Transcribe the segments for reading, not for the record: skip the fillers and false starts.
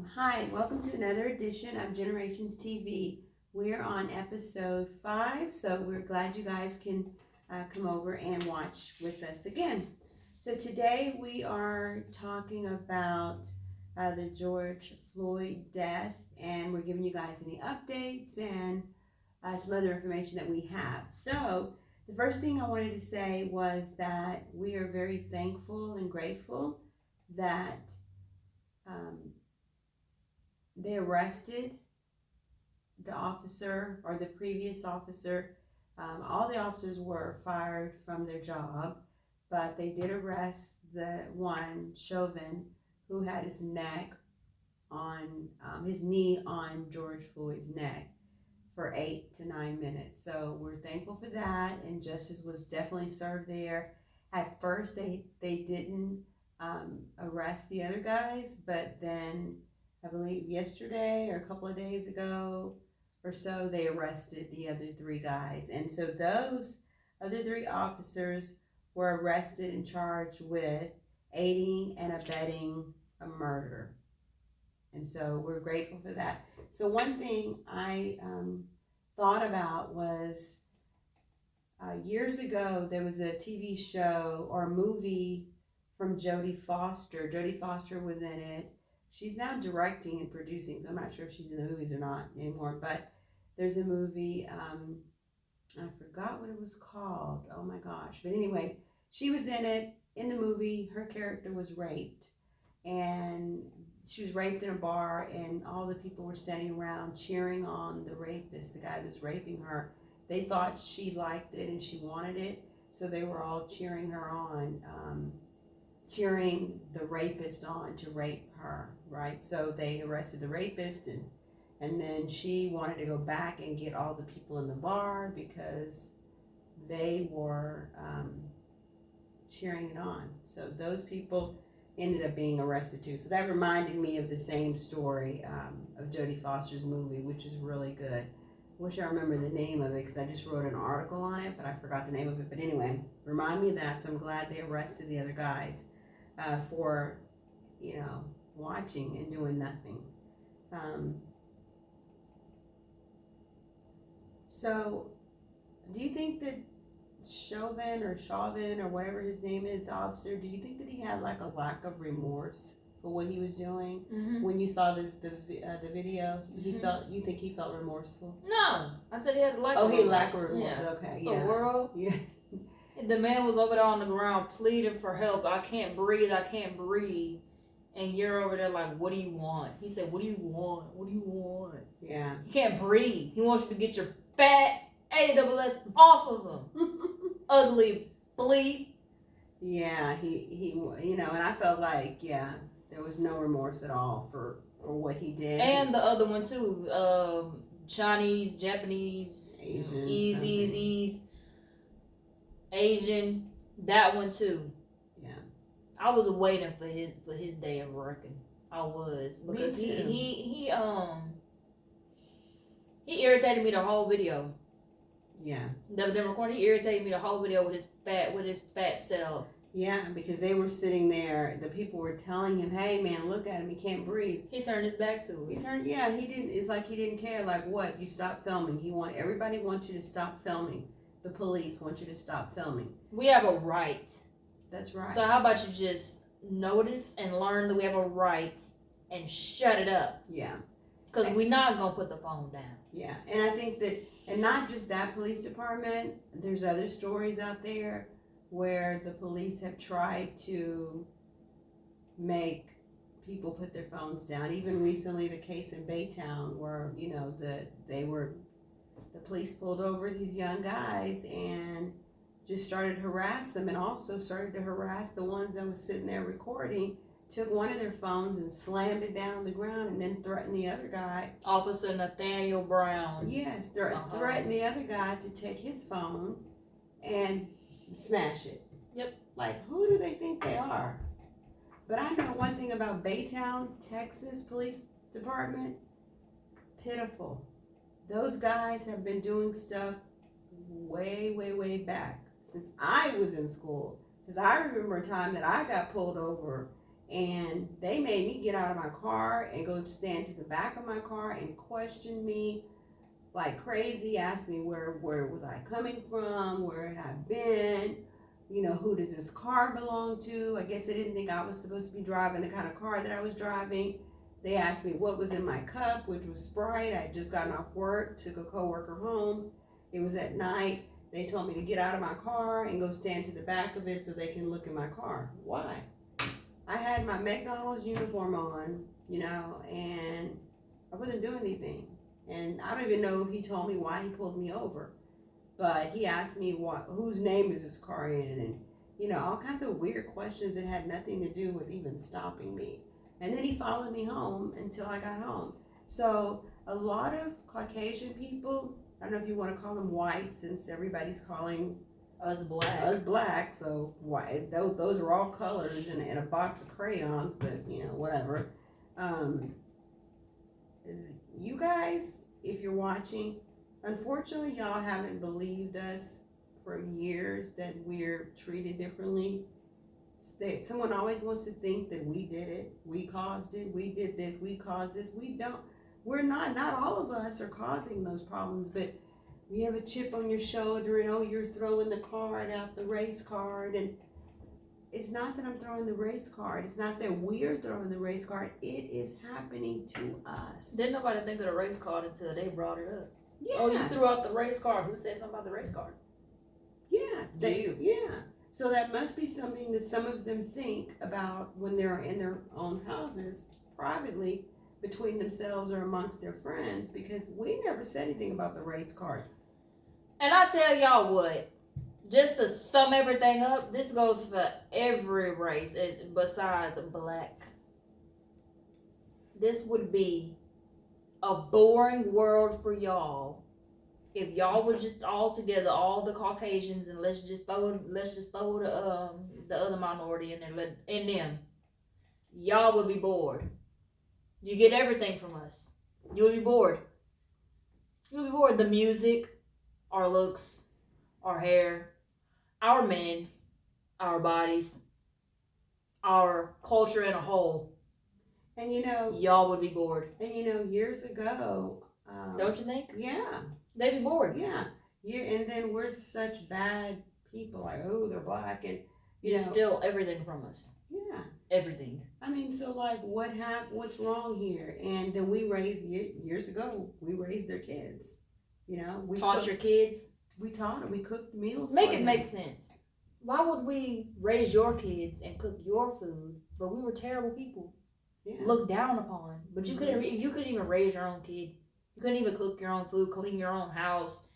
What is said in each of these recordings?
Hi, welcome to another edition of Generations TV. We're on episode 5, so we're glad you guys can come over and watch with us again. So today we are talking about the George Floyd death, and we're giving you guys any updates and some other information that we have. So the first thing I wanted to say was that we are very thankful and grateful that um, they arrested the officer or the previous officer. All the officers were fired from their job, but they did arrest the one, Chauvin, who had his knee on George Floyd's neck for 8 to 9 minutes. So we're thankful for that, and justice was definitely served there. At first, they didn't arrest the other guys, but then I believe yesterday or a couple of days ago or so, they arrested the other 3 guys, and so those other 3 officers were arrested and charged with aiding and abetting a murder. And so we're grateful for that. So one thing I thought about was years ago there was a TV show or a movie from Jodie Foster. Jodie Foster was in it. She's now directing and producing, so I'm not sure if she's in the movies or not anymore. But there's a movie. I forgot what it was called. Oh my gosh! But anyway, she was in it. In the movie, her character was raped, and she was raped in a bar, and all the people were standing around cheering on the rapist, the guy that's raping her. They thought she liked it and she wanted it, so they were all cheering her on, cheering the rapist on to rape her, right? So they arrested the rapist, and then she wanted to go back and get all the people in the bar because they were cheering it on. So those people ended up being arrested too. So that reminded me of the same story of Jodie Foster's movie, which is really good. Wish I remember the name of it because I just wrote an article on it, but I forgot the name of it. But anyway, remind me of that. So I'm glad they arrested the other guys for, watching and doing nothing. So do you think that Chauvin or whatever his name is, the officer, do you think that he had like a lack of remorse for what he was doing? When you saw the video, you think he felt remorseful? No, I said he had a lack of remorse. Oh, he lacked remorse. Yeah. Okay, yeah. The world. Yeah. The man was over there on the ground pleading for help. I can't breathe. And you're over there like, what do you want? He said, what do you want? What do you want? Yeah. He can't breathe. He wants you to get your fat AWS off of him. Ugly bleep. Yeah, he and I felt like, there was no remorse at all for what he did. And the other one too, Chinese, Japanese, Asian, Asian, that one too. Yeah. I was waiting for his day of reckoning. I was, because he irritated me the whole video. Yeah. The recording, he irritated me the whole video with his fat self. Yeah, because they were sitting there, the people were telling him, hey man, look at him, he can't breathe. He turned his back to it. He didn't, it's like he didn't care, like what, you stop filming. Everybody wants you to stop filming. The police want you to stop filming. We have a right. That's right. So how about you just notice and learn that we have a right and shut it up? Yeah. Because we're not going to put the phone down. Yeah, and I think that, and not just that police department, there's other stories out there where the police have tried to make people put their phones down. Even recently, the case in Baytown where, the police pulled over these young guys and just started to harass them, and also started to harass the ones that was sitting there recording. Took one of their phones and slammed it down on the ground, and then threatened the other guy. Officer Nathaniel Brown. Yes, threatened the other guy to take his phone and smash it. Yep. Like, who do they think they are? But I know one thing about Baytown, Texas Police Department. Pitiful. Those guys have been doing stuff way, way, way back since I was in school. Because I remember a time that I got pulled over And they made me get out of my car and go stand to the back of my car and question me like crazy, asked me where was I coming from, where had I been, who does this car belong to. I guess they didn't think I was supposed to be driving the kind of car that I was driving. They asked me what was in my cup, which was Sprite. I had just gotten off work, took a coworker home. It was at night. They told me to get out of my car and go stand to the back of it so they can look in my car. Why? I had my McDonald's uniform on, and I wasn't doing anything. And I don't even know if he told me why he pulled me over. But he asked me whose name is this car in, and all kinds of weird questions that had nothing to do with even stopping me. And then he followed me home until I got home. So a lot of Caucasian people, I don't know if you want to call them white, since everybody's calling us black. So white, those are all colors in a box of crayons, but whatever. You guys, if you're watching, unfortunately, y'all haven't believed us for years that we're treated differently. Someone always wants to think that we did it, we caused it, we did this, we caused this. We don't. We're not all of us are causing those problems, but we have a chip on your shoulder and, oh, you're throwing the card out, the race card. And it's not that I'm throwing the race card. It's not that we're throwing the race card. It is happening to us. Didn't nobody think of the race card until they brought it up. Yeah. Oh, you threw out the race card. Who said something about the race card? Yeah. Yeah. So that must be something that some of them think about when they're in their own houses privately between themselves or amongst their friends, because we never said anything about the race card. And I tell y'all what, just to sum everything up, this goes for every race besides black. This would be a boring world for y'all if y'all were just all together, all the Caucasians, and let's just throw the other minority in there, in them. Y'all would be bored. You get everything from us. You would be bored. You would be bored. The music, our looks, our hair, our men, our bodies, our culture in a whole. And y'all would be bored. And years ago, don't you think? Yeah, they'd be bored. Yeah, and then we're such bad people, like, oh, they're black, and you steal everything from us. Yeah, everything. I mean, so like, what's wrong here? And then we raised years ago. We raised their kids. We taught your kids. We taught them. We cooked meals. Make it make sense. Why would we raise your kids and cook your food, but we were terrible people? Yeah. Looked down upon. But you couldn't. You couldn't even raise your own kid. You couldn't even cook your own food, clean your own house,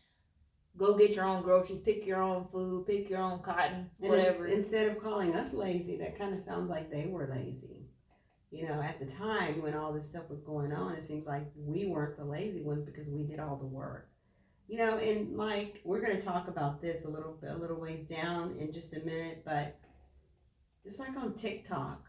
go get your own groceries, pick your own food, pick your own cotton, whatever. Instead of calling us lazy, that kind of sounds like they were lazy. At the time when all this stuff was going on, it seems like we weren't the lazy ones because we did all the work. And like, we're going to talk about this a little ways down in just a minute, but just like on TikTok,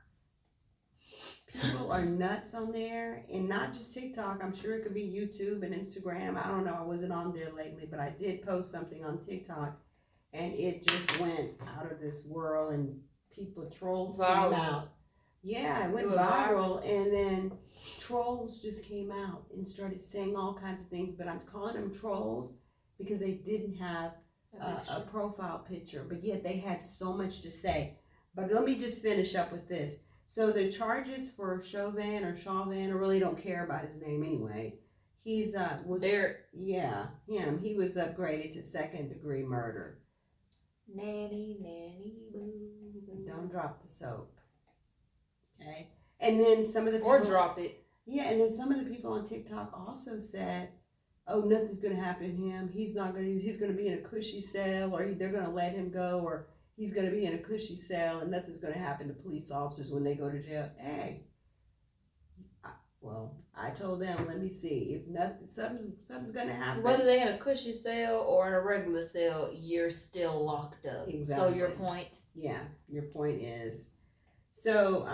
people are nuts on there, and not just TikTok. I'm sure it could be YouTube and Instagram. I don't know. I wasn't on there lately, but I did post something on TikTok, and it just went out of this world, and trolls came out. Yeah, it went viral, and then trolls just came out and started saying all kinds of things, but I'm calling them trolls because they didn't have a profile picture, but yet they had so much to say. But let me just finish up with this. So the charges for Chauvin, I really don't care about his name anyway. He's him. He was upgraded to second-degree murder. Nanny, boo. Don't drop the soap. Okay. And then some of the people, or drop it. Yeah, and then some of the people on TikTok also said, "Oh, nothing's gonna happen to him. He's gonna be in a cushy cell, or they're gonna let him go, or he's gonna be in a cushy cell, and nothing's gonna happen to police officers when they go to jail." Hey, I told them, let me see if something's gonna happen. Whether they're in a cushy cell or in a regular cell, you're still locked up. Exactly. So your point? Yeah, your point is. So,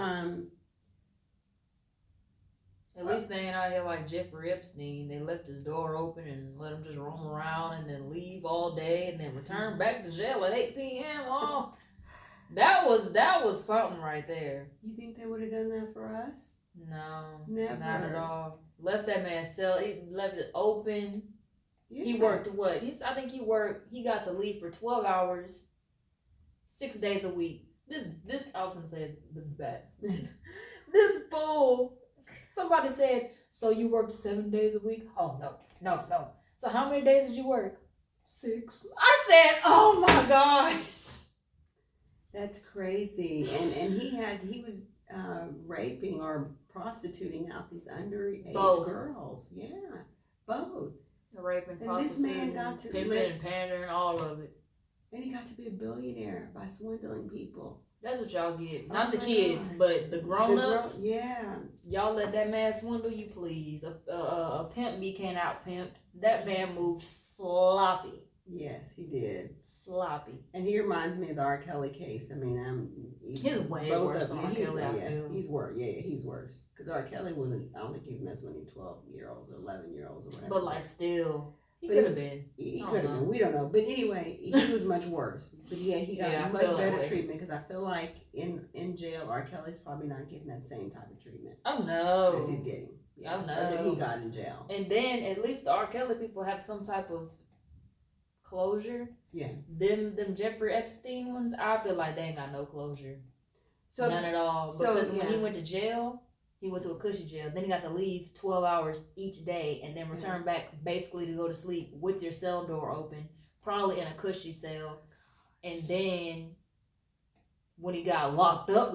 at least they ain't out here like Jeffrey Epstein. They left his door open and let him just roam around and then leave all day and then return back to jail at 8 p.m. Oh, That was something right there. You think they would have done that for us? No, Never. not at all. Left that man cell. He left it open. Yeah. He worked what? I think he worked. He got to leave for 12 hours, 6 days a week. This I was gonna say the best. This fool. Somebody said, "So you worked 7 days a week?" Oh no. So how many days did you work? 6. I said, "Oh my gosh." That's crazy. And he was raping or prostituting out these underage girls. Yeah, both. Raping, and this man got to pimping, and pandering, all of it. And he got to be a billionaire by swindling people. That's what y'all get. Not the kids, but the grown-ups. Yeah. Y'all let that man swindle you, please. A pimp me can't out pimp. That man moved sloppy. Yes, he did. Sloppy. And he reminds me of the R. Kelly case. I mean, he's way worse than R. Kelly. He's worse. Yeah, he's worse. Because R. Kelly wasn't. I don't think he's messing with any 12-year-olds or 11-year-olds or whatever. But like, still, he could have been. He could have been. We don't know. But anyway, he was much worse. But yeah, he got much better treatment. Because I feel like in jail, R. Kelly's probably not getting that same type of treatment. Oh no. As he's getting. Yeah, oh no. Or that he got in jail. And then at least the R. Kelly people have some type of closure. Yeah. Them Jeffrey Epstein ones, I feel like they ain't got no closure. So none at all. Because when he went to jail, he went to a cushy jail. Then he got to leave 12 hours each day and then return back basically to go to sleep with your cell door open, probably in a cushy cell. And then when he got locked up,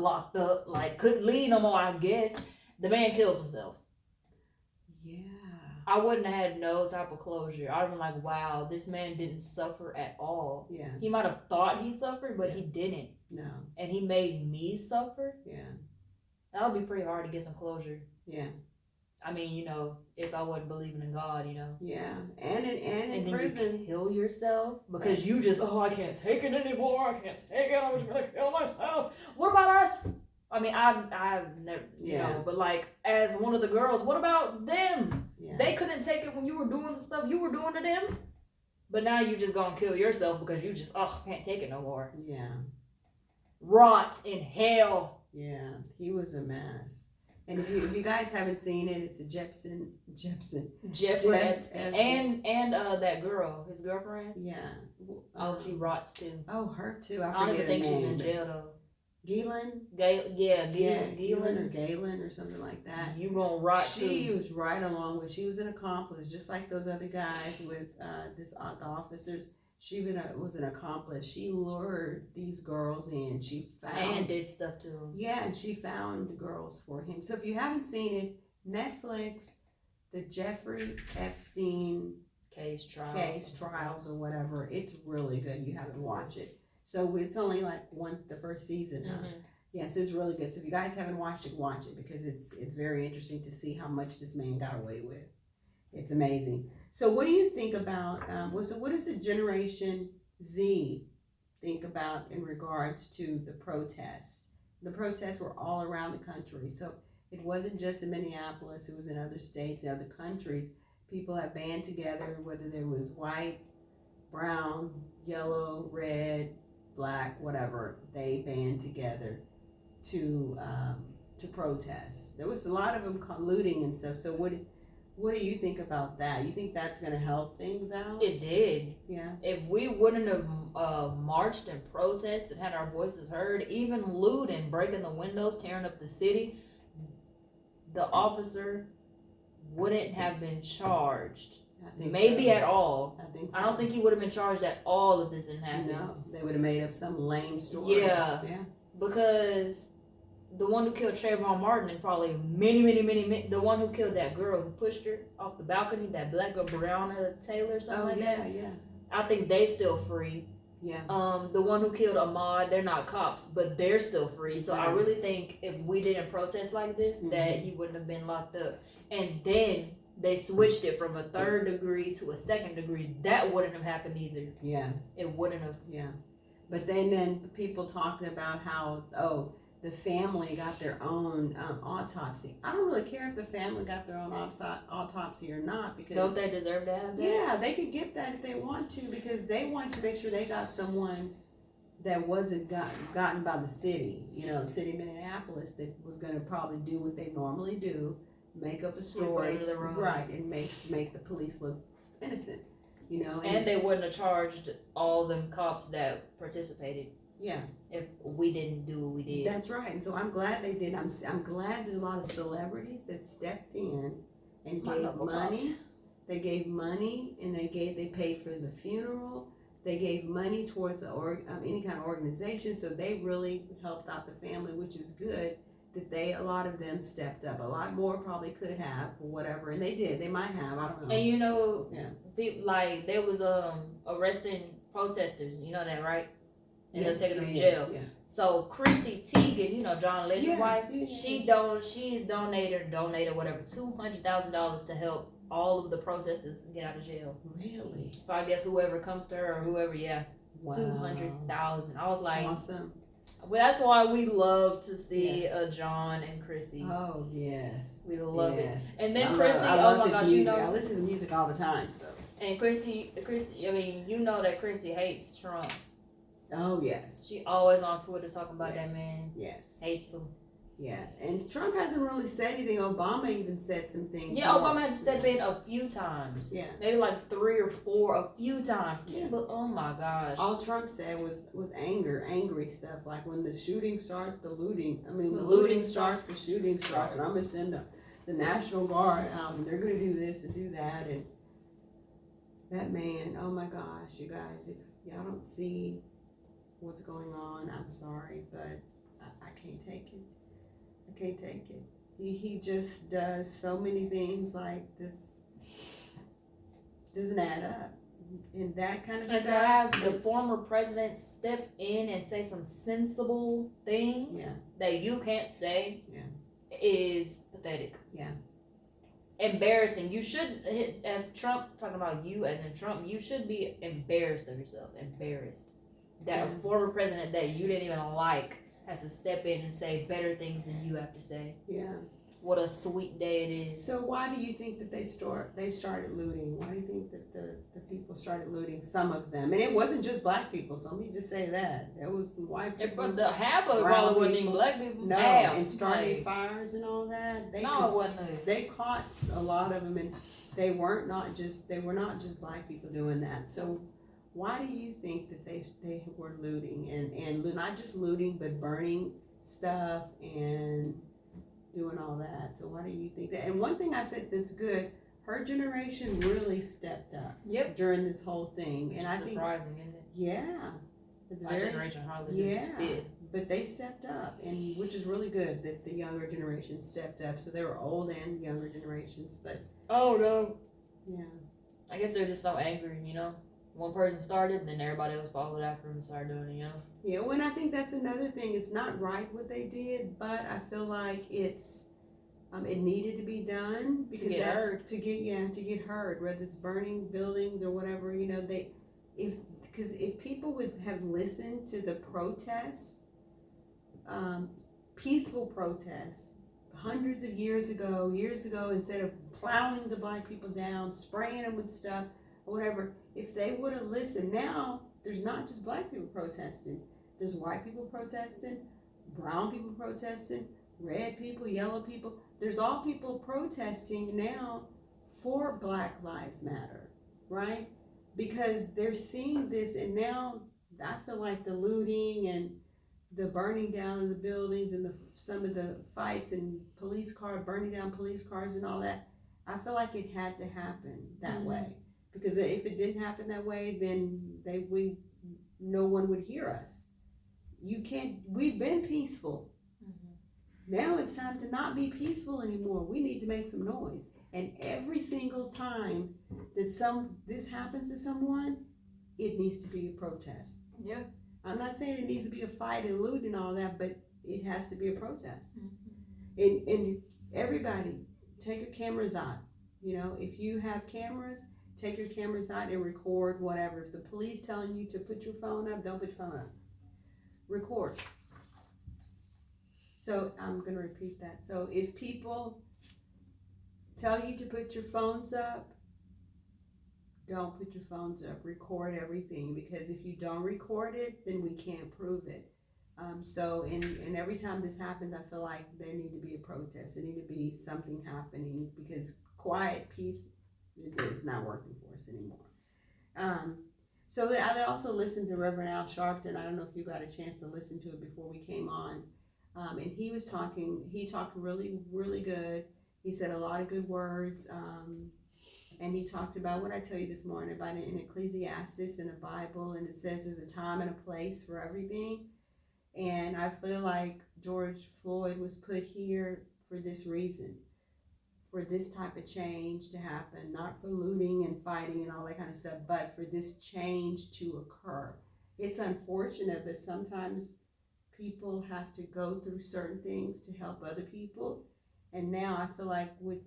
like couldn't leave no more, I guess, the man kills himself. Yeah. I wouldn't have had no type of closure. I'd have been like, wow, this man didn't suffer at all. Yeah. He might have thought he suffered, but he didn't. No. And he made me suffer. Yeah. That would be pretty hard to get some closure. Yeah. I mean, if I wasn't believing in God, Yeah. And in prison. Then you kill yourself because you just, I can't take it anymore. I can't take it. I'm just going to kill myself. What about us? I mean, I've never, but like, as one of the girls, what about them? Yeah. They couldn't take it when you were doing the stuff you were doing to them. But now you just gonna kill yourself because you just, can't take it no more. Yeah. Rot in hell. Yeah, he was a mess. And if you guys haven't seen it, it's a Jeffrey Epstein. And that girl, his girlfriend. Yeah. She rots too. Oh, her too. I don't even think she's in jail though. Galen? Galen or Galen or something like that. You gonna rot too. She was right along with, she was an accomplice, just like those other guys with the officers. She was an accomplice. She lured these girls in. She found. And did stuff to them. Yeah, and she found girls for him. So if you haven't seen it, Netflix, the Jeffrey Epstein case trials or whatever, it's really good. You have to watch it. So it's only like the first season. Huh? Mm-hmm. Yeah, so it's really good. So if you guys haven't watched it, watch it because it's very interesting to see how much this man got away with. It's amazing. So what do you think about, what does the Generation Z think about in regards to the protests? The protests were all around the country. So it wasn't just in Minneapolis, it was in other states, in other countries. People have band together, whether there was white, brown, yellow, red, black, whatever, they band together to protest. There was a lot of them looting and stuff. So what do you think about that? You think that's going to help things out? It did. Yeah. If we wouldn't have marched and protested, had our voices heard, even looting, breaking the windows, tearing up the city, the officer wouldn't have been charged. Maybe at all. I think so. I don't think he would have been charged at all if this didn't happen. No, they would have made up some lame story. Yeah. Because the one who killed Trayvon Martin and probably many, the one who killed that girl who pushed her off the balcony, that black girl, Breonna Taylor, something that. Yeah. I think they still free. Yeah. The one who killed Ahmaud, they're not cops, but they're still free. So I really think if we didn't protest like this, that he wouldn't have been locked up. And then they switched it from a 3rd degree to a 2nd degree. That wouldn't have happened either. Yeah. It wouldn't have. Yeah. But then people talking about how, the family got their own autopsy. I don't really care if the family got their own autopsy or not, because don't they deserve to have that? Yeah, they could get that if they want to, because they want to make sure they got someone that wasn't gotten by the city, the city of Minneapolis, that was going to probably do what they normally do, make up a story, right, and make the police look innocent, and they wouldn't have charged all them cops that participated. Yeah. If we didn't do what we did. That's right. And so I'm glad they did. I'm glad there's a lot of celebrities that stepped in and gave money. They gave money, and they paid for the funeral. They gave money towards any kind of organization. So they really helped out the family, which is good. That a lot of them stepped up. A lot more probably could have, or whatever, and they did. They might have. I don't know. And people like they was arresting protesters. You know that, right? And they're taking them to jail. Yeah. So Chrissy Teigen, John Legend's wife, she's donated whatever $200,000 to help all of the protesters get out of jail. Really? So I guess whoever comes to her or whoever, wow. 200,000. I was like, awesome. Well, that's why we love to see John and Chrissy. Oh yes, we love it. And then Chrissy, oh my gosh, I listen to his music all the time. So. And Chrissy, I mean, that Chrissy hates Trump. Oh yes. She always on Twitter talking about that man. Yes. Hates him. Yeah, and Trump hasn't really said anything. Obama even said some things. Yeah, Obama had to step in a few times. Yeah. Maybe like 3 or 4, a few times. Yeah. But oh my gosh. All Trump said was angry stuff. Like when the shooting starts, the looting. I mean, the looting starts, the shooting starts. And I'm going to send the National Guard out, and they're going to do this and do that. And that man, oh my gosh, you guys, if y'all don't see what's going on, I'm sorry, but I can't take it. I can't take it. He just does so many things like this. Doesn't add up. And that kind of stuff. And to have the former president step in and say some sensible things that you can't say is pathetic. Yeah. Embarrassing. You should, as Trump, talking about you as in Trump, you should be embarrassed of yourself. Embarrassed. That a former president that you didn't even like has to step in and say better things than you have to say. Yeah. What a sweet day it is. So why do you think that they started looting? Why do you think that the people started looting? Some of them. And it wasn't just black people, so let me just say that. There was white people. But half of it probably wasn't even black people. No, and starting fires and all that. It wasn't. They caught a lot of them, and they were not just black people doing that. So why do you think that they were looting and not just looting but burning stuff and doing all that? So why do you think that? And one thing I said that's good, her generation really stepped up during this whole thing. And I think surprising, isn't it? Yeah. It's my generation hardly did. But they stepped up, and which is really good that the younger generation stepped up. So there were old and younger generations, but oh no. Yeah. I guess they're just so angry, One person started, then everybody else followed after him and started doing it, Yeah, well, and I think that's another thing. It's not right what they did, but I feel like it needed to be done because to get heard, whether it's burning buildings or whatever, if people would have listened to the protests, peaceful protests, hundreds of years ago, instead of plowing the black people down, spraying them with stuff or whatever, if they would have listened. Now there's not just black people protesting, there's white people protesting, brown people protesting, red people, yellow people. There's all people protesting now for Black Lives Matter, right? Because they're seeing this, and now I feel like the looting and the burning down of the buildings and some of the fights and burning down police cars and all that, I feel like it had to happen that way. Because if it didn't happen that way, then no one would hear us. We've been peaceful. Now it's time to not be peaceful anymore. We need to make some noise. And every single time that this happens to someone, it needs to be a protest. Yeah. I'm not saying it needs to be a fight and loot and all that, but it has to be a protest. And everybody, take your cameras out. If you have cameras, take your cameras out and record whatever. If the police telling you to put your phone up, don't put your phone up. Record. So I'm going to repeat that. So if people tell you to put your phones up, don't put your phones up. Record everything, because if you don't record it, then we can't prove it. And every time this happens, I feel like there need to be a protest. There need to be something happening, because quiet peace is not working for us anymore. Um, I also listened to Reverend Al Sharpton. I don't know if you got a chance to listen to it before we came on. And he was talking. He talked really, really good. He said a lot of good words. And he talked about what I tell you this morning about it in Ecclesiastes in the Bible, and it says there's a time and a place for everything. And I feel like George Floyd was put here for this reason, for this type of change to happen, not for looting and fighting and all that kind of stuff, but for this change to occur. It's unfortunate, but sometimes people have to go through certain things to help other people. And now I feel like with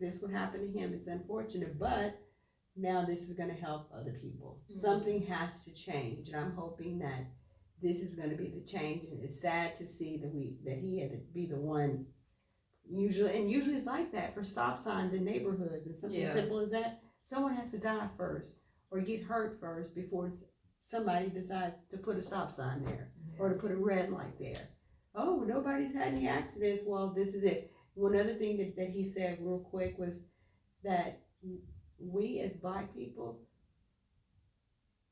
this would happen to him, it's unfortunate, but now this is going to help other people. Mm-hmm. Something has to change, and I'm hoping that this is going to be the change. And it's sad to see that he had to be the one. Usually it's like that for stop signs in neighborhoods and something simple as that. Someone has to die first or get hurt first before somebody decides to put a stop sign there or to put a red light there. Oh, nobody's had any accidents. Well, this is it. One other thing that he said real quick was that we as Black people,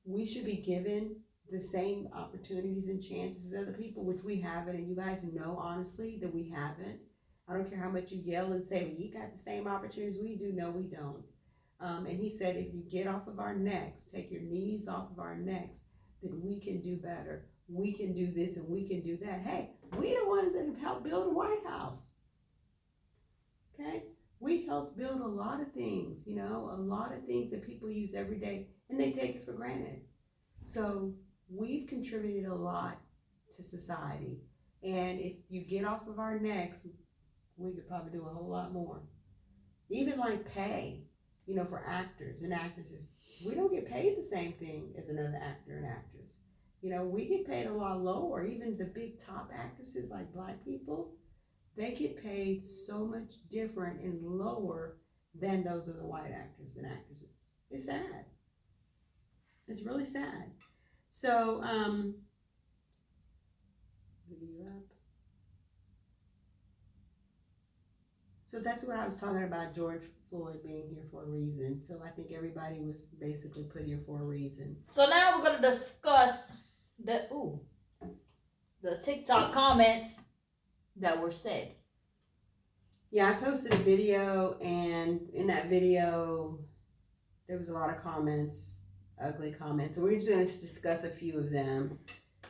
we should be given the same opportunities and chances as other people, which we haven't. And you guys know honestly that we haven't. I don't care how much you yell and say, well, you got the same opportunities we do. No, we don't. And he said, if you get off of our necks, take your knees off of our necks, then we can do better. We can do this and we can do that. Hey, we the ones that have helped build the White House. Okay? We helped build a lot of things, a lot of things that people use every day, and they take it for granted. So we've contributed a lot to society. And if you get off of our necks, we could probably do a whole lot more. Even like pay, for actors and actresses. We don't get paid the same thing as another actor and actress. We get paid a lot lower. Even the big top actresses like Black people, they get paid so much different and lower than those of the white actors and actresses. It's sad. It's really sad. So, So that's what I was talking about, George Floyd being here for a reason. So I think everybody was basically put here for a reason. So now we're going to discuss the TikTok comments that were said. Yeah, I posted a video, and in that video, there was a lot of comments, ugly comments. So we're just going to discuss a few of them.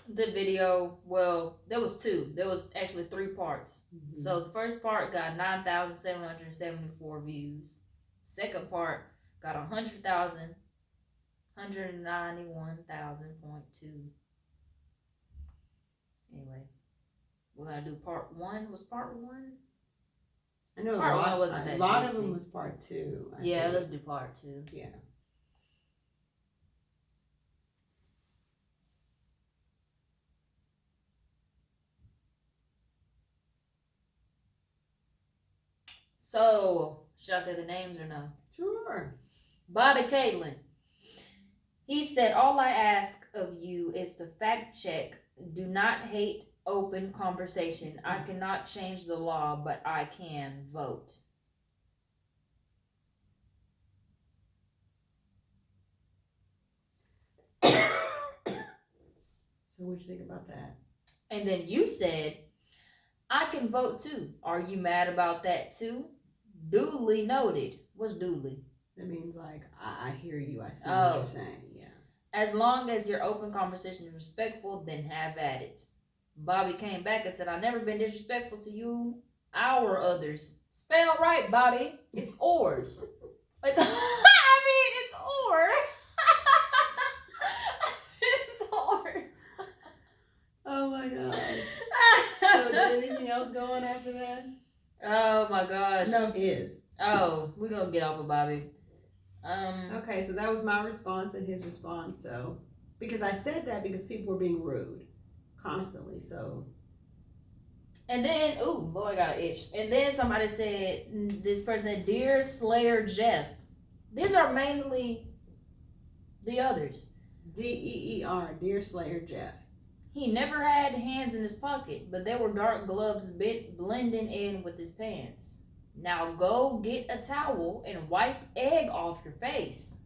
The video, well, there was two. There was actually 3 parts. Mm-hmm. So the first part got 9,774 views. Second part got 191,000.2. Anyway, we're gonna do part 1. Was part 1? I know part 1 wasn't that. A lot juicy. Of them was part 2. I think. Let's do part 2. Yeah. So, should I say the names or no? Sure. Bobby Caitlin. He said, all I ask of you is to fact check. Do not hate open conversation. I cannot change the law, but I can vote. So what you think about that? And then you said, I can vote too. Are you mad about that too? Duly noted. What's duly? That means like, I hear you. I see what you're saying. Yeah. As long as your open conversation is respectful, then have at it. Bobby came back and said, I've never been disrespectful to you, or others. Spell right, Bobby. It's ours. It's, it's or. It's ours. Oh my gosh. So did anything else go on after that? Oh my gosh. No, his. Oh, we're gonna get off of Bobby. Okay, so that was my response and his response. So because I said that because people were being rude constantly. So and then boy, I got an itch. And then somebody said, this person said, Dear Slayer Jeff. These are mainly the others. DEER, Deer Slayer Jeff. He never had hands in his pocket, but there were dark gloves blending in with his pants. Now go get a towel and wipe egg off your face.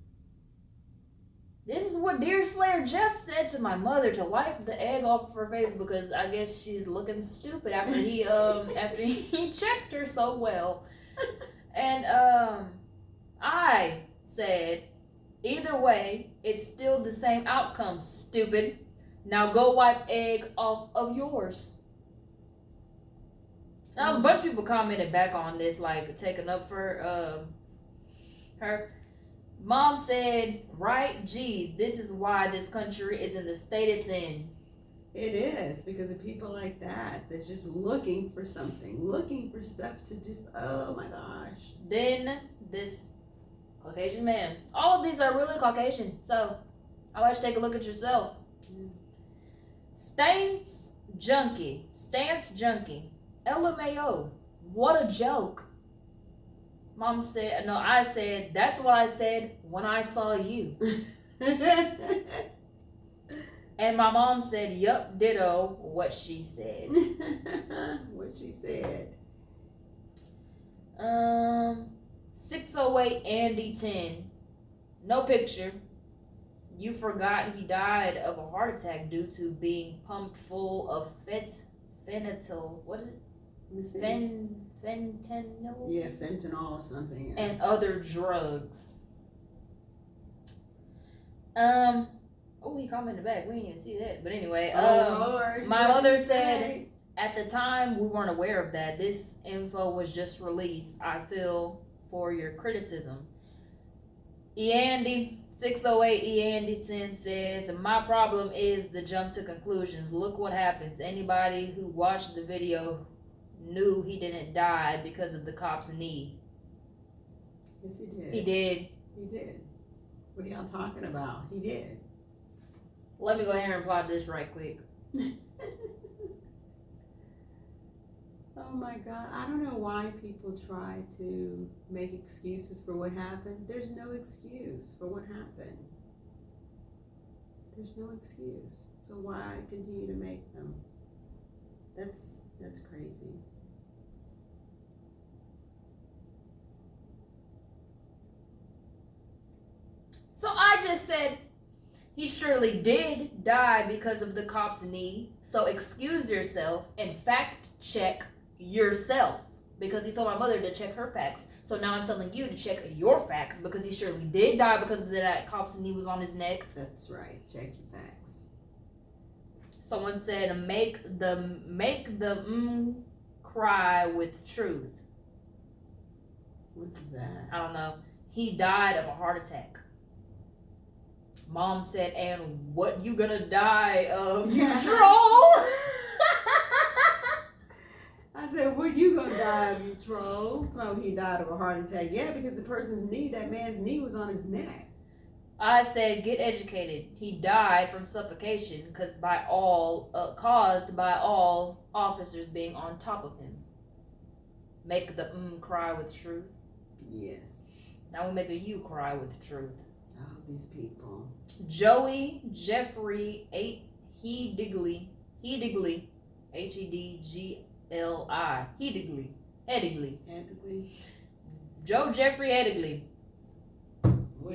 This is what Deer Slayer Jeff said to my mother, to wipe the egg off of her face, because I guess she's looking stupid after he after he checked her so well. And I said, either way, it's still the same outcome, stupid. Now go wipe egg off of yours. Now, a bunch of people commented back on this, like taking up for her. Mom said, right, geez, this is why this country is in the state it's in. It is, because of people like that that's just looking for something, looking for stuff to just, oh my gosh. Then this Caucasian man. All of these are really Caucasian, so I want you to take a look at yourself. Stance junkie. LMAO. What a joke. Mom said, no, I said, that's what I said when I saw you. And my mom said, yup, ditto, what she said. What she said. 608 Andy 10. No picture. You forgot he died of a heart attack due to being pumped full of fentanyl. What is it? Fentanyl? Yeah, fentanyl or something. Yeah. And other drugs. Oh, he commented back. We didn't even see that. But anyway, Lord, my mother said, at the time, we weren't aware of that. This info was just released. I feel for your criticism. Eandy 608 Eandy 10 says, my problem is the jump to conclusions. Look what happens. Anybody who watched the video knew he didn't die because of the cop's knee. Yes, he did. He did. He did. What are y'all talking about? He did. Let me go ahead and reply to this right quick. Oh my God. I don't know why people try to make excuses for what happened. There's no excuse for what happened. There's no excuse. So why continue to make them? That's crazy. So I just said, he surely did die because of the cop's knee. So excuse yourself and fact check yourself. Because he told my mother to check her facts. So now I'm telling you to check your facts, because he surely did die because that cop's knee was on his neck. That's right. Check your facts. Someone said, make the cry with truth. What is that? I don't know. He died of a heart attack. Mom said, and what you gonna die of, you troll? I said, what you gonna die of, you troll? Oh, he died of a heart attack. Yeah, because the person's knee, that man's knee was on his neck. I said, get educated. He died from suffocation caused by all officers being on top of him. Make the cry with truth. Yes. Now we make a you cry with truth. Oh, these people. Jeffrey 8 Hedigly, Hedegly, Joe Jeffrey Hedigly.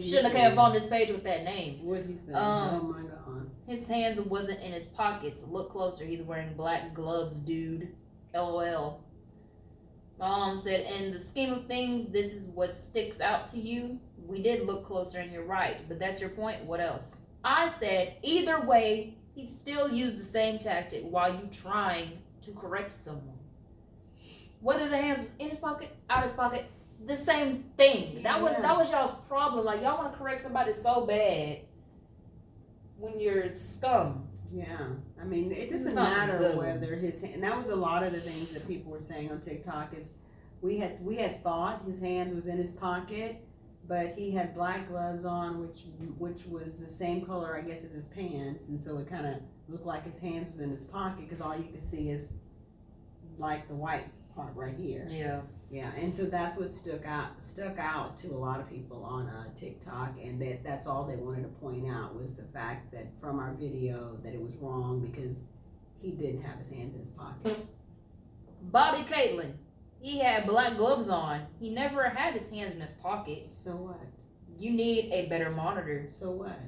Shouldn't have came up on this page with that name. What he said? Oh my God. His hands wasn't in his pockets. Look closer. He's wearing black gloves, dude. LOL. My mom said, in the scheme of things, this is what sticks out to you. We did look closer and you're right, but that's your point. What else? I said, either way, he still used the same tactic while you trying to correct someone. Whether the hands was in his pocket, out his pocket, the same thing. That was y'all's problem. Like, y'all want to correct somebody so bad when you're scum. Yeah, I mean, it doesn't matter whether his hand, and that was a lot of the things that people were saying on TikTok is we had thought his hand was in his pocket, but he had black gloves on, which was the same color, I guess, as his pants, and so it kind of looked like his hands was in his pocket because all you could see is like the white part right here. Yeah. Yeah, and so that's what stuck out to a lot of people on TikTok, and that's all they wanted to point out was the fact that from our video that it was wrong because he didn't have his hands in his pocket. Bobby Caitlin, he had black gloves on. He never had his hands in his pocket. So what? You need a better monitor. So what?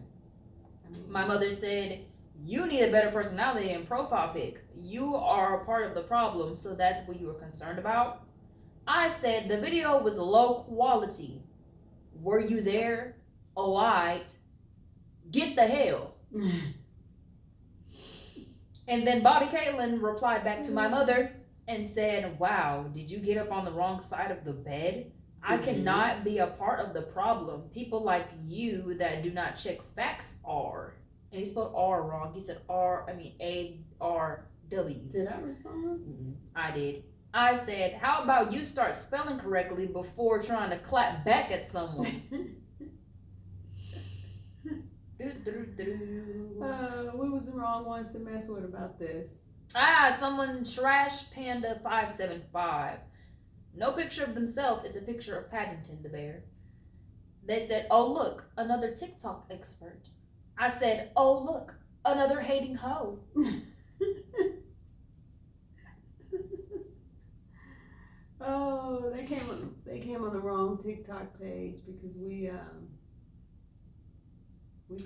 My mother said, you need a better personality and profile pic. You are a part of the problem, so that's what you were concerned about. I said the video was low quality. Were you there? Oh, alright. Get the hell. And then Bobby Caitlin replied back to my mother and said, wow, did you get up on the wrong side of the bed? I cannot be a part of the problem. People like you that do not check facts are. And he spelled R wrong. He said A-R-W. Did I respond? I did. I said, how about you start spelling correctly before trying to clap back at someone? What was the wrong ones to mess with about this? Someone Trash Panda 575. No picture of themselves. It's a picture of Paddington the bear. They said, oh look, another TikTok expert. I said, oh look, another hating hoe. Oh, they came on the wrong TikTok page because we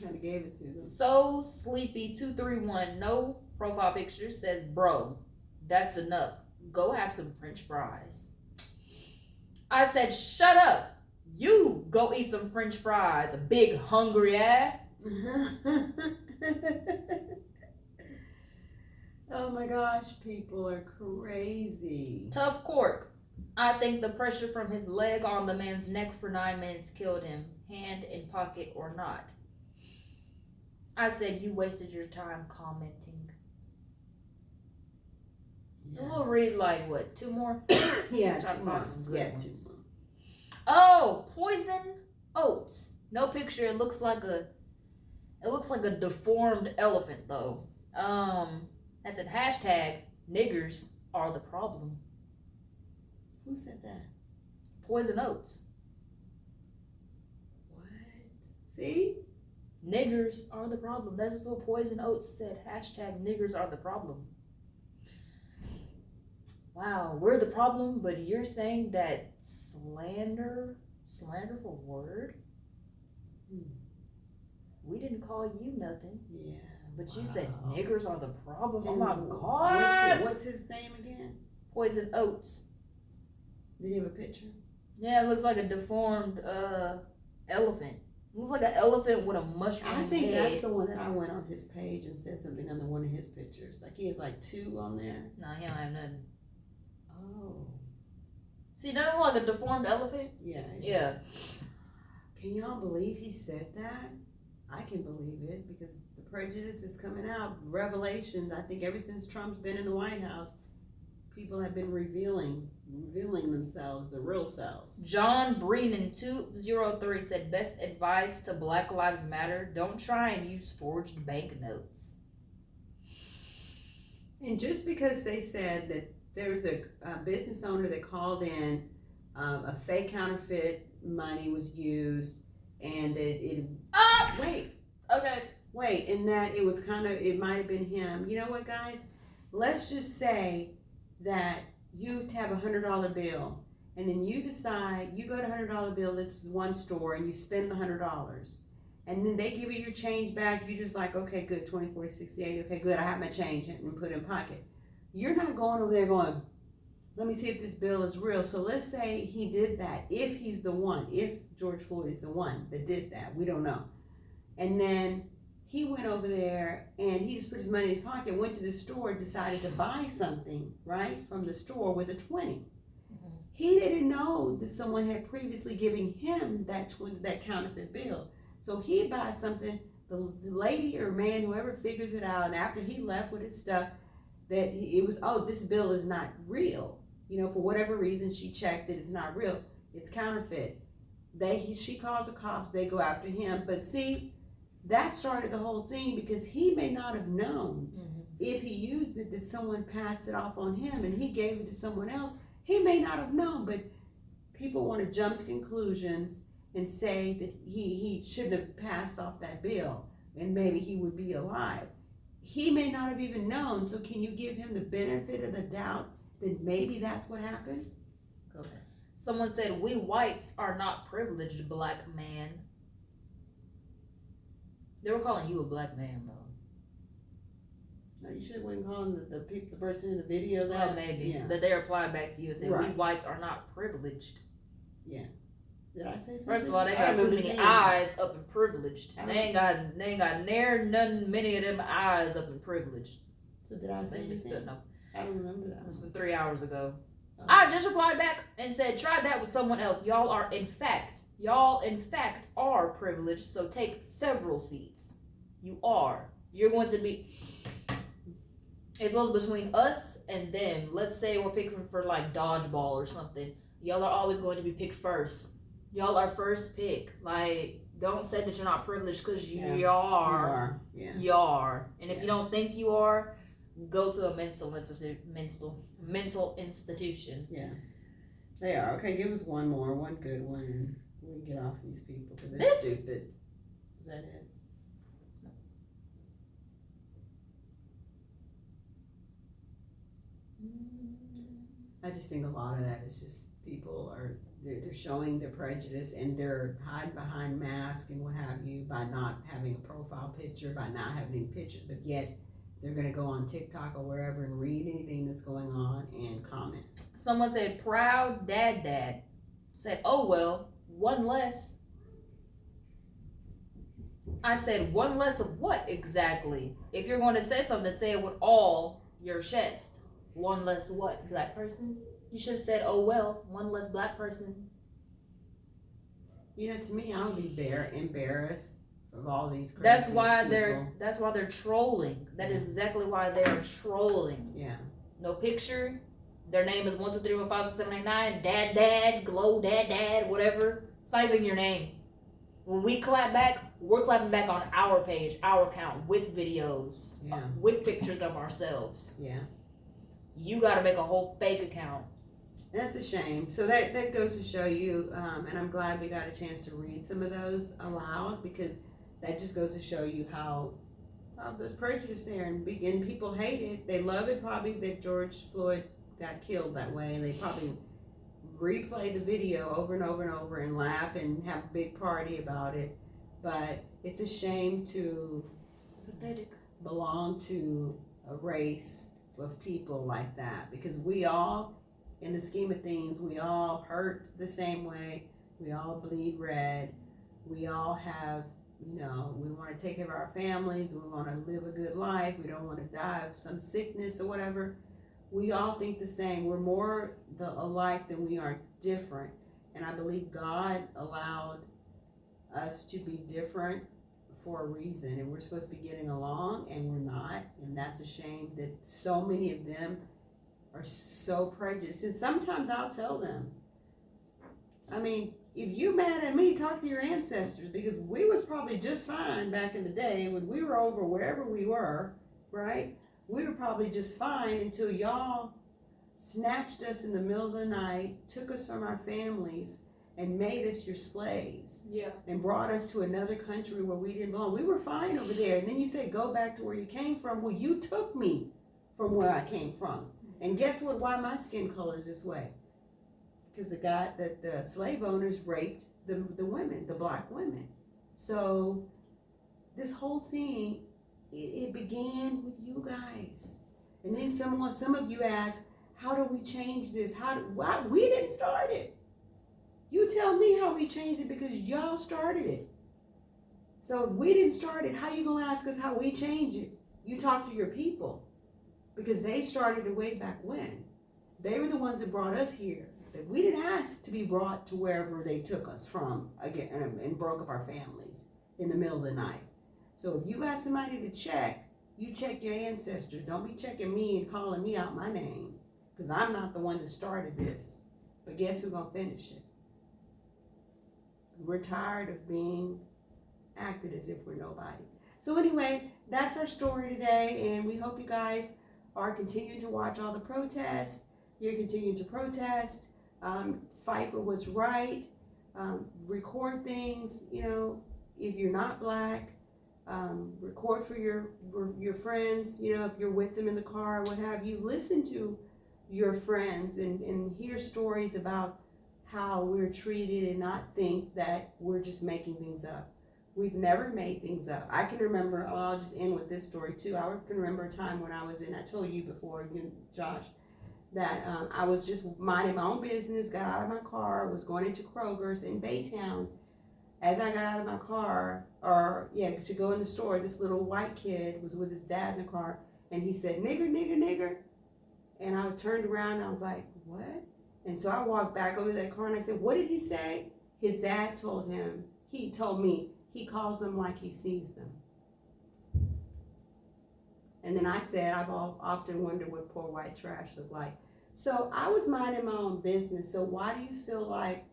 kind of gave it to them. So Sleepy 231, no profile picture, says, bro, that's enough. Go have some French fries. I said, shut up. You go eat some French fries, big hungry ass. Oh my gosh, people are crazy. Tough Cork. I think the pressure from his leg on the man's neck for 9 minutes killed him, hand in pocket or not. I said, you wasted your time commenting. Yeah. We'll read like what, 2 more? Yeah, 2 more. Yeah, 2 more. Oh, Poison Oats. No picture. It looks like a deformed elephant though. That's it. Hashtag niggers are the problem. Who said that? Poison Oats. What? See? Niggers are the problem. That's what Poison Oats said. Hashtag niggers are the problem. Wow, we're the problem, but you're saying that slander for word? We didn't call you nothing. Yeah. But you said niggers are the problem. Oh my God. What's his name again? Poison Oats. Did he have a picture? Yeah, it looks like a deformed elephant. It looks like an elephant with a mushroom I think head. that's the one that I went on his page and said something under one of his pictures. Like he has like 2 on there. No, he don't have nothing. Oh. See, doesn't it look like a deformed elephant? Yeah. Yeah. Can y'all believe he said that? I can believe it because the prejudice is coming out. Revelations, I think ever since Trump's been in the White House, people have been revealing themselves, the real selves. John Brennan 203 said, best advice to Black Lives Matter, don't try and use forged banknotes. And just because they said that there was a business owner that called in, a fake counterfeit money was used, and wait, and that it was it might have been him. You know what, guys? Let's just say that you have $100 bill, and then you decide you go to $100 bill. It's one store, and you spend the $100, and then they give you your change back. You just like, okay, good, 24.68. Okay, good. I have my change and put it in pocket. You're not going over there going, let me see if this bill is real. So let's say he did that. If he's the one, if George Floyd is the one that did that, we don't know. And then he went over there and he just put his money in his pocket, went to the store, decided to buy something, right, from the store with a 20. Mm-hmm. He didn't know that someone had previously given him that counterfeit bill. So he buys something, the lady or man, whoever figures it out, and after he left with his stuff, that it was, this bill is not real. You know, for whatever reason, she checked that it's not real. It's counterfeit. She calls the cops, they go after him. But see, that started the whole thing because he may not have known if he used it that someone passed it off on him and he gave it to someone else. He may not have known, but people want to jump to conclusions and say that he shouldn't have passed off that bill and maybe he would be alive. He may not have even known, so can you give him the benefit of the doubt that maybe that's what happened? Go ahead. Someone said, we whites are not privileged, black man. They were calling you a black man, though. No, you should have been calling the person in the video that. Oh, maybe. Yeah. That they replied back to you and said, Right. we whites are not privileged. Yeah. Did I say something? First of all, they got too many eyes up in privileged. They ain't got none many of them eyes up in privileged. So did I say anything? No. I don't remember that. This was 3 hours ago. Oh. I just replied back and said, try that with someone else. Y'all in fact are privileged, so take several seats. You're going to be, it goes between us and them. Let's say we're picking for like dodgeball or something. Y'all are always going to be picked first. Y'all are first pick. Like, don't say that you're not privileged, because you are. Yeah. You are. And if you don't think you are, go to a mental institution. Yeah. They are. Okay, give us one good one, and we get off these people because they're stupid. Is that it? I just think a lot of that is just people they're showing their prejudice and they're hiding behind masks and what have you by not having a profile picture, by not having any pictures, but yet they're going to go on TikTok or wherever and read anything that's going on and comment. Someone said, proud dad. Said, oh well, one less. I said, one less of what exactly? If you're going to say something, say it with all your chest. One less what? Black person? You should have said, oh well, one less black person. You know, to me, I would be embarrassed of all these crazy That's why people. That's why they're trolling. That is exactly why they're trolling. Yeah. No picture. Their name is 1 2 3 4 5 6 7 8 9. Dad, glow, dad, whatever. It's not even your name. When we clap back, we're clapping back on our page, our account, with videos, with pictures of ourselves. Yeah. You got to make a whole fake account. That's a shame. So that goes to show you, and I'm glad we got a chance to read some of those aloud, because that just goes to show you how there's prejudice there, and people hate it. They love it probably that George Floyd got killed that way, and they probably replay the video over and over and over and laugh and have a big party about it. But it's a shame to belong to a race of people like that, because we all, in the scheme of things, we all hurt the same way. We all bleed red. We all have, we want to take care of our families. We want to live a good life. We don't want to die of some sickness or whatever. We all think the same. We're more alike than we are different. And I believe God allowed us to be different for a reason. And we're supposed to be getting along, and we're not. And that's a shame that so many of them are so prejudiced. And sometimes I'll tell them, I mean, if you mad at me, talk to your ancestors, because we was probably just fine back in the day when we were over wherever we were, right? We were probably just fine until y'all snatched us in the middle of the night, took us from our families, and made us your slaves. Yeah. And brought us to another country where we didn't belong. We were fine over there. And then you say, go back to where you came from. Well, you took me from where I came from. And guess what? Why my skin color is this way? Because the slave owners raped the women, the black women. So this whole thing, it began with you guys. And then some of you ask, how do we change this? Why? We didn't start it. You tell me how we changed it, because y'all started it. So if we didn't start it, how you gonna ask us how we change it? You talk to your people, because they started it way back when. They were the ones that brought us here. That we didn't ask to be brought to wherever they took us from again and broke up our families in the middle of the night. So if you got somebody to check, you check your ancestors. Don't be checking me and calling me out my name, because I'm not the one that started this. But guess who's gonna finish it? We're tired of being acted as if we're nobody. So anyway, that's our story today, and we hope you guys are continuing to watch all the protests. You're continuing to protest. fight for what's right, record things, if you're not black, record for your friends, if you're with them in the car, what have you. Listen to your friends and hear stories about how we're treated and not think that we're just making things up. We've never made things up. I can remember, I'll just end with this story too. I can remember a time when I was I told you before, Josh, that I was just minding my own business, got out of my car, was going into Kroger's in Baytown. As I got out of my car, to go in the store, this little white kid was with his dad in the car, and he said, "Nigger, nigger, nigger." And I turned around and I was like, "What?" And so I walked back over to that car and I said, "What did he say?" His dad told me, he calls them like he sees them. And then I said, I've often wondered what poor white trash look like. So I was minding my own business. So why do you feel like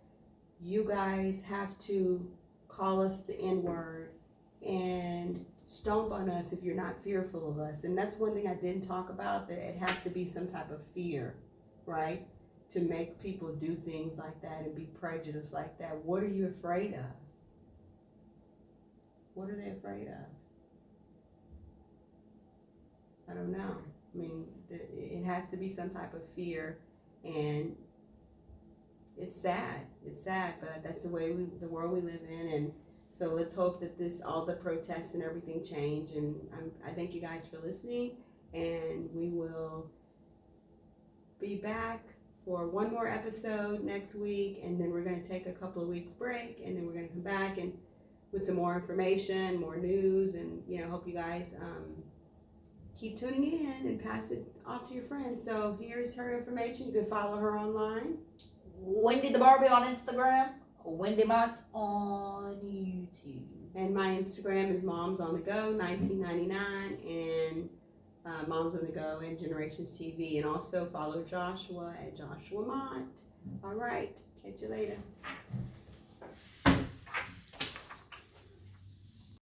you guys have to call us the N-word and stomp on us if you're not fearful of us? And that's one thing I didn't talk about, that it has to be some type of fear, right? To make people do things like that and be prejudiced like that. What are you afraid of? What are they afraid of? I don't know. I mean, it has to be some type of fear, and it's sad. It's sad, but that's the the world we live in, and so let's hope that all the protests and everything change. And I thank you guys for listening, and we will be back for one more episode next week, and then we're going to take a couple of weeks break, and then we're going to come back and with some more information, more news, and hope you guys keep tuning in and pass it off to your friends. So here's her information. You can follow her online. Wendy the Barbie on Instagram, Wendy Mott on YouTube. And my Instagram is Moms on the Go 1999 and Moms on the Go and Generations TV. And also follow Joshua at Joshua Mott. All right, catch you later.